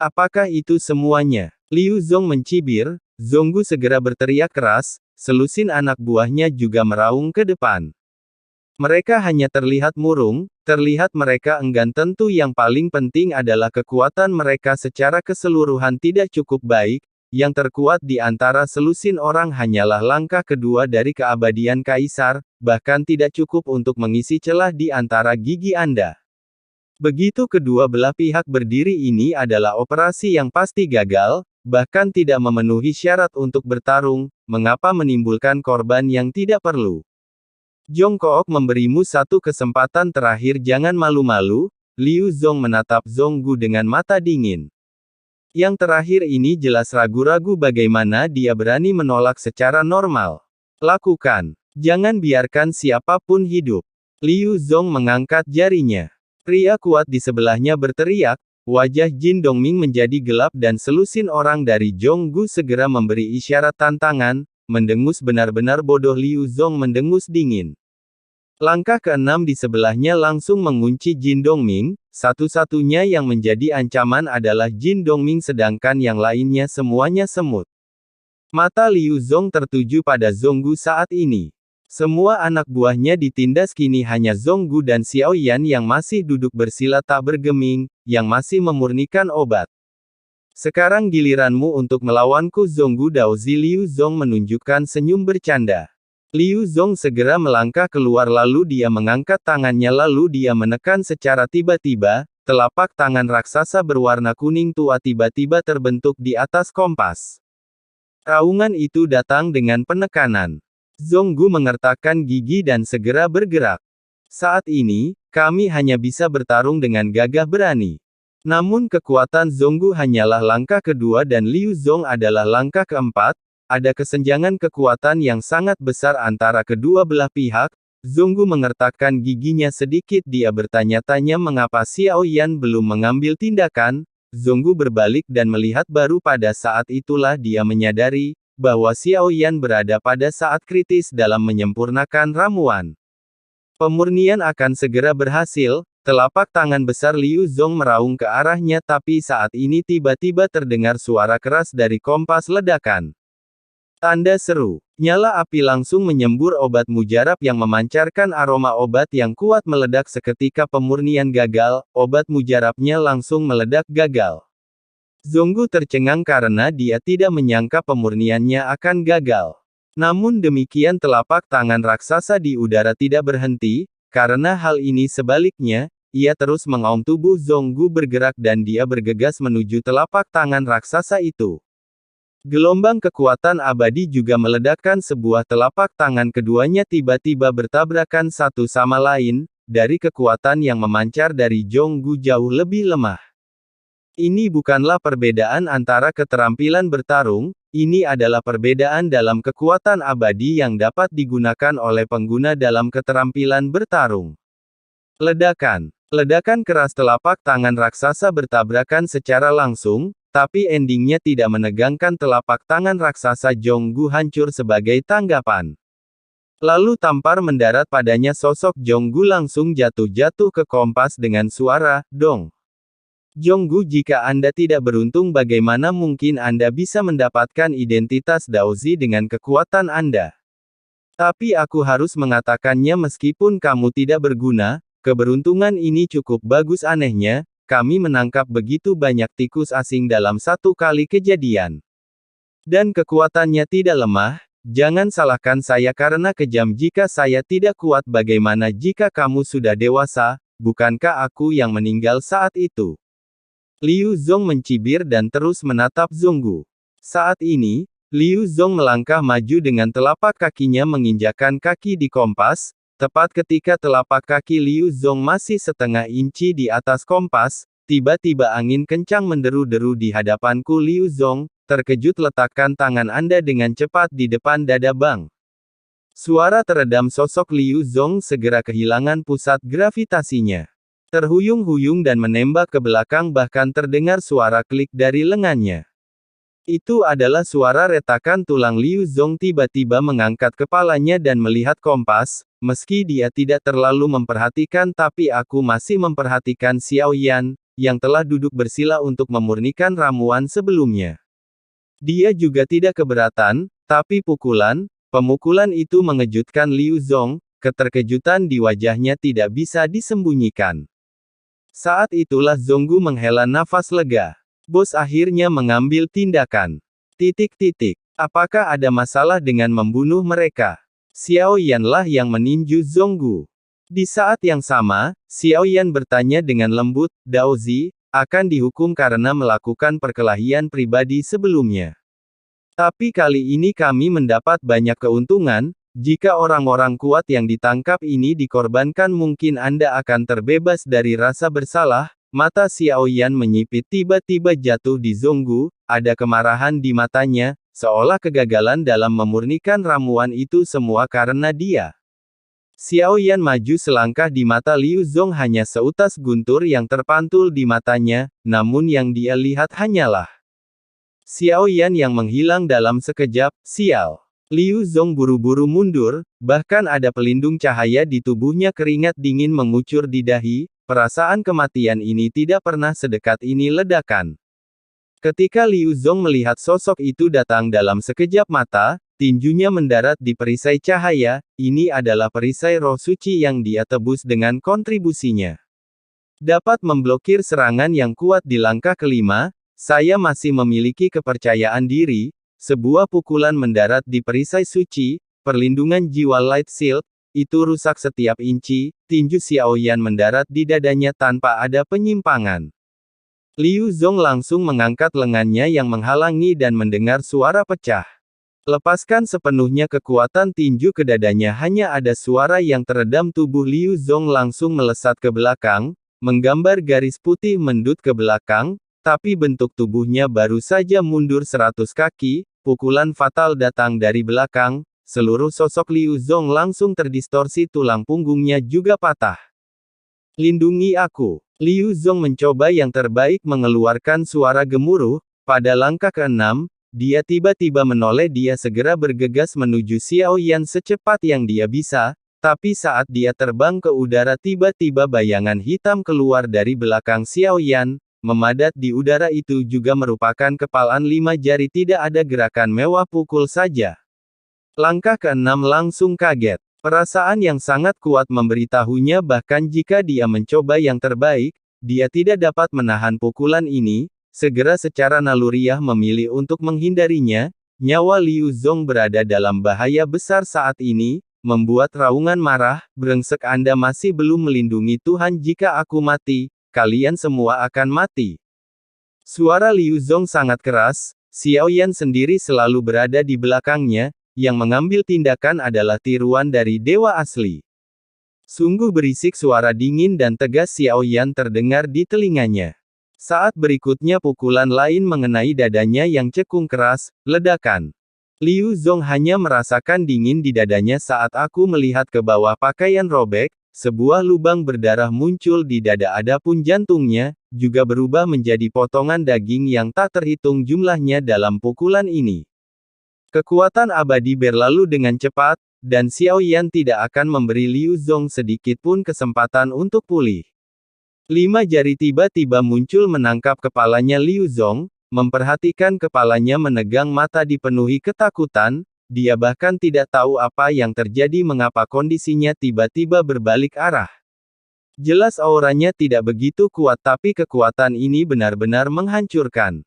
Apakah itu semuanya? Liu Zong mencibir, Zonggu segera berteriak keras, selusin anak buahnya juga meraung ke depan. Mereka hanya terlihat murung, terlihat mereka enggan. Tentu yang paling penting adalah kekuatan mereka secara keseluruhan tidak cukup baik, yang terkuat di antara selusin orang hanyalah langkah kedua dari keabadian kaisar, bahkan tidak cukup untuk mengisi celah di antara gigi Anda. Begitu kedua belah pihak berdiri ini adalah operasi yang pasti gagal, bahkan tidak memenuhi syarat untuk bertarung, mengapa menimbulkan korban yang tidak perlu? Jongkook memberimu satu kesempatan terakhir, jangan malu-malu. Liu Zong menatap Zonggu dengan mata dingin. Yang terakhir ini jelas ragu-ragu bagaimana dia berani menolak secara normal. Lakukan. Jangan biarkan siapapun hidup. Liu Zong mengangkat jarinya. Pria kuat di sebelahnya berteriak, wajah Jin Dongming menjadi gelap dan selusin orang dari Zonggu segera memberi isyarat tantangan. Mendengus benar-benar bodoh. Liu Zong mendengus dingin. Langkah keenam di sebelahnya langsung mengunci Jin Dongming, satu-satunya yang menjadi ancaman adalah Jin Dongming sedangkan yang lainnya semuanya semut. Mata Liu Zong tertuju pada Zonggu saat ini. Semua anak buahnya ditindas, kini hanya Zonggu dan Xiao Yan yang masih duduk bersila tak bergeming, yang masih memurnikan obat. Sekarang giliranmu untuk melawanku, Zonggu Daozi. Liu Zong menunjukkan senyum bercanda. Liu Zong segera melangkah keluar lalu dia mengangkat tangannya lalu dia menekan secara tiba-tiba, telapak tangan raksasa berwarna kuning tua tiba-tiba terbentuk di atas kompas. Raungan itu datang dengan penekanan. Zonggu mengertakkan gigi dan segera bergerak. Saat ini, kami hanya bisa bertarung dengan gagah berani. Namun kekuatan Zonggu hanyalah langkah kedua dan Liu Zong adalah langkah keempat, ada kesenjangan kekuatan yang sangat besar antara kedua belah pihak. Zonggu mengertakkan giginya sedikit, dia bertanya-tanya mengapa Xiao Yan belum mengambil tindakan. Zonggu berbalik dan melihat, baru pada saat itulah dia menyadari, bahwa Xiao Yan berada pada saat kritis dalam menyempurnakan ramuan. Pemurnian akan segera berhasil. Telapak tangan besar Liu Zong meraung ke arahnya tapi saat ini tiba-tiba terdengar suara keras dari kompas ledakan. Tanda seru. Nyala api langsung menyembur obat mujarab yang memancarkan aroma obat yang kuat meledak seketika pemurnian gagal, obat mujarabnya langsung meledak gagal. Zonggu tercengang karena dia tidak menyangka pemurniannya akan gagal. Namun demikian telapak tangan raksasa di udara tidak berhenti, karena hal ini sebaliknya, ia terus mengaum. Tubuh Zonggu bergerak dan dia bergegas menuju telapak tangan raksasa itu. Gelombang kekuatan abadi juga meledakkan sebuah telapak tangan keduanya tiba-tiba bertabrakan satu sama lain, dari kekuatan yang memancar dari Zonggu jauh lebih lemah. Ini bukanlah perbedaan antara keterampilan bertarung, ini adalah perbedaan dalam kekuatan abadi yang dapat digunakan oleh pengguna dalam keterampilan bertarung. Ledakan. Ledakan keras telapak tangan raksasa bertabrakan secara langsung, tapi endingnya tidak menegangkan telapak tangan raksasa Zonggu hancur sebagai tanggapan. Lalu tampar mendarat padanya, sosok Zonggu langsung jatuh-jatuh ke kompas dengan suara, dong. Zonggu, jika Anda tidak beruntung, bagaimana mungkin Anda bisa mendapatkan identitas Daozi dengan kekuatan Anda? Tapi aku harus mengatakannya meskipun kamu tidak berguna, keberuntungan ini cukup bagus. Anehnya, kami menangkap begitu banyak tikus asing dalam satu kali kejadian. Dan kekuatannya tidak lemah, jangan salahkan saya karena kejam. Jika saya tidak kuat, bagaimana jika kamu sudah dewasa, bukankah aku yang meninggal saat itu? Liu Zong mencibir dan terus menatap Zonggu. Saat ini, Liu Zong melangkah maju dengan telapak kakinya menginjakkan kaki di kompas. Tepat ketika telapak kaki Liu Zong masih setengah inci di atas kompas, tiba-tiba angin kencang menderu-deru di hadapanku. Liu Zong, terkejut, letakkan tangan Anda dengan cepat di depan dada Bang. Suara teredam sosok Liu Zong segera kehilangan pusat gravitasinya. Terhuyung-huyung dan menembak ke belakang, bahkan terdengar suara klik dari lengannya. Itu adalah suara retakan tulang. Liu Zong tiba-tiba mengangkat kepalanya dan melihat kompas. Meski dia tidak terlalu memperhatikan, tapi aku masih memperhatikan Xiao Yan. yang telah duduk bersila untuk memurnikan ramuan sebelumnya. Dia juga tidak keberatan, tapi pemukulan itu mengejutkan Liu Zong, keterkejutan di wajahnya tidak bisa disembunyikan. Saat itulah Zonggu menghela nafas lega. Bos akhirnya mengambil tindakan. Apakah ada masalah dengan membunuh mereka? Xiao Yanlah yang meninju Zonggu. Di saat yang sama, Xiao Yan bertanya dengan lembut, Daozi, akan dihukum karena melakukan perkelahian pribadi sebelumnya. Tapi kali ini kami mendapat banyak keuntungan, jika orang-orang kuat yang ditangkap ini dikorbankan mungkin Anda akan terbebas dari rasa bersalah. Mata Xiao Yan menyipit tiba-tiba jatuh di Zonggu, ada kemarahan di matanya, seolah kegagalan dalam memurnikan ramuan itu semua karena dia. Xiao Yan maju selangkah di mata Liu Zong hanya seutas guntur yang terpantul di matanya, namun yang dia lihat hanyalah Xiao Yan yang menghilang dalam sekejap. Sial. Liu Zong buru-buru mundur, bahkan ada pelindung cahaya di tubuhnya, keringat dingin mengucur di dahi. Perasaan kematian ini tidak pernah sedekat ini. Ledakan. Ketika Liu Zong melihat sosok itu datang dalam sekejap mata, tinjunya mendarat di perisai cahaya. Ini adalah perisai roh suci yang dia tebus dengan kontribusinya. Dapat memblokir serangan yang kuat di langkah kelima, saya masih memiliki kepercayaan diri. Sebuah pukulan mendarat di perisai suci, perlindungan jiwa Light Shield, itu rusak setiap inci. Tinju Xiao Yan mendarat di dadanya tanpa ada penyimpangan. Liu Zong langsung mengangkat lengannya yang menghalangi dan mendengar suara pecah. Lepaskan sepenuhnya kekuatan tinju ke dadanya, hanya ada suara yang teredam. Tubuh Liu Zong langsung melesat ke belakang, menggambar garis putih mendut ke belakang, tapi bentuk tubuhnya baru saja mundur 100 kaki, pukulan fatal datang dari belakang. Seluruh sosok Liu Zong langsung terdistorsi, tulang punggungnya juga patah. Lindungi aku. Liu Zong mencoba yang terbaik mengeluarkan suara gemuruh. Pada langkah ke-6, dia tiba-tiba menoleh. Dia segera bergegas menuju Xiao Yan secepat yang dia bisa, tapi saat dia terbang ke udara tiba-tiba bayangan hitam keluar dari belakang Xiao Yan, memadat di udara. Itu juga merupakan kepalan 5 jari. Tidak ada gerakan mewah, pukul saja. Langkah ke-6 langsung kaget. Perasaan yang sangat kuat memberitahunya bahkan jika dia mencoba yang terbaik, dia tidak dapat menahan pukulan ini. Segera secara naluriah memilih untuk menghindarinya. Nyawa Liu Zong berada dalam bahaya besar saat ini, membuat raungan marah. Brengsek, Anda masih belum melindungi Tuhan. Jika aku mati, kalian semua akan mati. Suara Liu Zong sangat keras. Xiao Yan sendiri selalu berada di belakangnya. Yang mengambil tindakan adalah tiruan dari dewa asli. Sungguh berisik, suara dingin dan tegas Xiao Yan terdengar di telinganya. Saat berikutnya pukulan lain mengenai dadanya yang cekung keras. Ledakan. Liu Zong hanya merasakan dingin di dadanya saat aku melihat ke bawah pakaian robek. Sebuah lubang berdarah muncul di dada, adapun jantungnya juga berubah menjadi potongan daging yang tak terhitung jumlahnya dalam pukulan ini. Kekuatan abadi berlalu dengan cepat, dan Xiao Yan tidak akan memberi Liu Zong sedikit pun kesempatan untuk pulih. 5 jari tiba-tiba muncul menangkap kepalanya Liu Zong, memperhatikan kepalanya menegang, mata dipenuhi ketakutan. Dia bahkan tidak tahu apa yang terjadi, mengapa kondisinya tiba-tiba berbalik arah. Jelas auranya tidak begitu kuat, tapi kekuatan ini benar-benar menghancurkan.